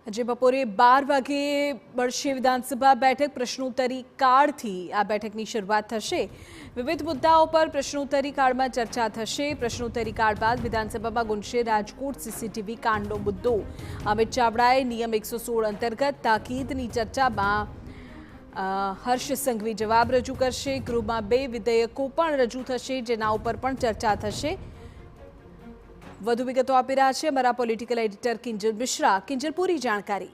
આજે બપોરે 12 વાગે મળશે વિધાનસભા બેઠક। પ્રશ્નોત્તરી કાળથી આ બેઠકની શરૂઆત થશે। વિવિધ મુદ્દાઓ પર પ્રશ્નોત્તરી કાળમાં ચર્ચા થશે। પ્રશ્નોત્તરી કાળ બાદ વિધાનસભામાં ગુંજશે રાજકોટ સીસીટીવી કાંડનો મુદ્દો। અમિત ચાવડાએ નિયમ 116 અંતર્ગત તાકીદની ચર્ચામાં હર્ષ સંઘવી જવાબ રજૂ કરશે। ગૃહમાં 2 વિધેયકો પણ રજૂ થશે, જેના ઉપર પણ ચર્ચા થશે। વધુ વિગતો આપી રહ્યા છે અમારા પોલિટિકલ એડિટર કિંજલ મિશ્રા। કિંજલ, પૂરી જાણકારી।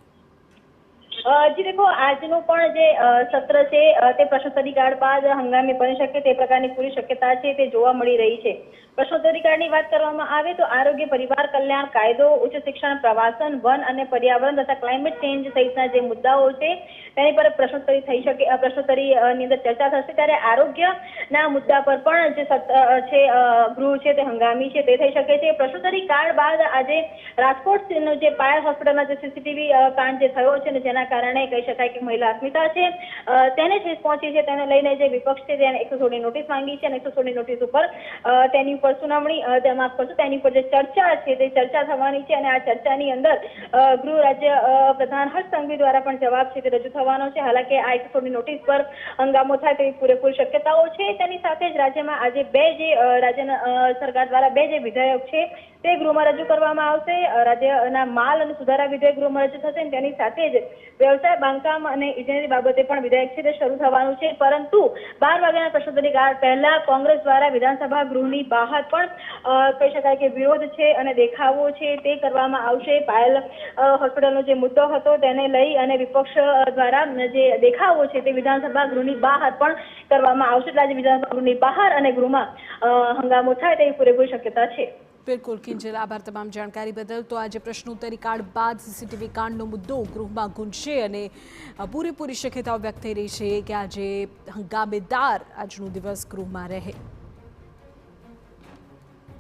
જી देखो, આજનું પણ જે સત્ર છે તે પ્રશ્નોત્તરી કાળ બાદ હંગામી બની શકે તે પ્રકારની પૂરી શક્યતા છે તે જોવા મળી રહી છે। પ્રશ્નોત્તરી કાળની વાત કરવામાં આવે તો આરોગ્ય, પરિવાર કલ્યાણ, કાયદો, ઉચ્ચ શિક્ષણ, પ્રવાસન, વન અને પર્યાવરણ તથા ક્લાઇમેટ ચેન્જ સહિતના જે મુદ્દાઓ છે તેની પર પ્રશ્નોત્તરી થઈ શકે। પ્રશ્નોત્તરીની અંદર ચર્ચા થશે, ત્યારે આરોગ્યના મુદ્દા પર પણ જે છે ગૃહ છે તે હંગામી છે તે થઈ શકે છે। પ્રશ્નોત્તરી કાળ બાદ આજે રાજકોટનો જે પાયલ હોસ્પિટલના જે સીસીટીવી કાંડ જે થયો છે ને જેના કારણે કહી શકાય કે મહિલા અસ્મિતા છે તેને ઠેસ પહોંચી છે, તેને લઈને જે વિપક્ષ છે તેને 116ની નોટિસ માંગી છે અને 116ની નોટિસ ઉપર તેની ઉપર સુનાવણી માફ કરશો તેની ઉપર જે ચર્ચા છે તે ચર્ચા થવાની છે અને આ ચર્ચાની અંદર ગૃહ રાજ્ય પ્રધાન હર્ષ સંઘવી દ્વારા પણ જવાબ છે તે રજૂ થવાનો છે। હાલાકી આ 116ની નોટિસ પર હંગામો થાય તેવી પૂરેપૂરી શક્યતાઓ છે। તેની સાથે જ રાજ્યમાં આજે રાજ્યના સરકાર દ્વારા 2 જે વિધેયક છે તે ગૃહમાં રજૂ કરવામાં આવશે। રાજ્યના માલ અને સુધારા વિધેયક ગૃહમાં રજૂ થશે, તેની સાથે જ વ્યવસાય, બાંધકામ અને ઇજનેરી બાબતે પણ વિધેયક છે તે શરૂ થવાનું છે। પરંતુ 12 વાગ્યાના પ્રશ્નોત્તરી કાળ પહેલા કોંગ્રેસ દ્વારા વિધાનસભા ગૃહની બહાર પણ કહી શકાય કે વિરોધ છે અને દેખાવો છે તે કરવામાં આવશે। પાયલ હોસ્પિટલનો જે મુદ્દો હતો તેને લઈ અને વિપક્ષ દ્વારા જે દેખાવો છે તે વિધાનસભા ગૃહની બહાર પણ કરવામાં આવશે। એટલે આજે વિધાનસભા ગૃહની બહાર અને ગૃહમાં હંગામો થાય તેવી પૂરેપૂરી શક્યતા છે। બિલકુલ કિંજલ, આભાર તમામ જાણકારી બદલ। તો આજે પ્રશ્નોત્તરી કાળ બાદ સીસીટીવી કાંડનો મુદ્દો ગૃહમાં ગુંજશે અને પૂરેપૂરી શક્યતાઓ વ્યક્ત થઈ રહી છે કે આજે હંગામેદાર આજનો દિવસ ગૃહમાં રહે।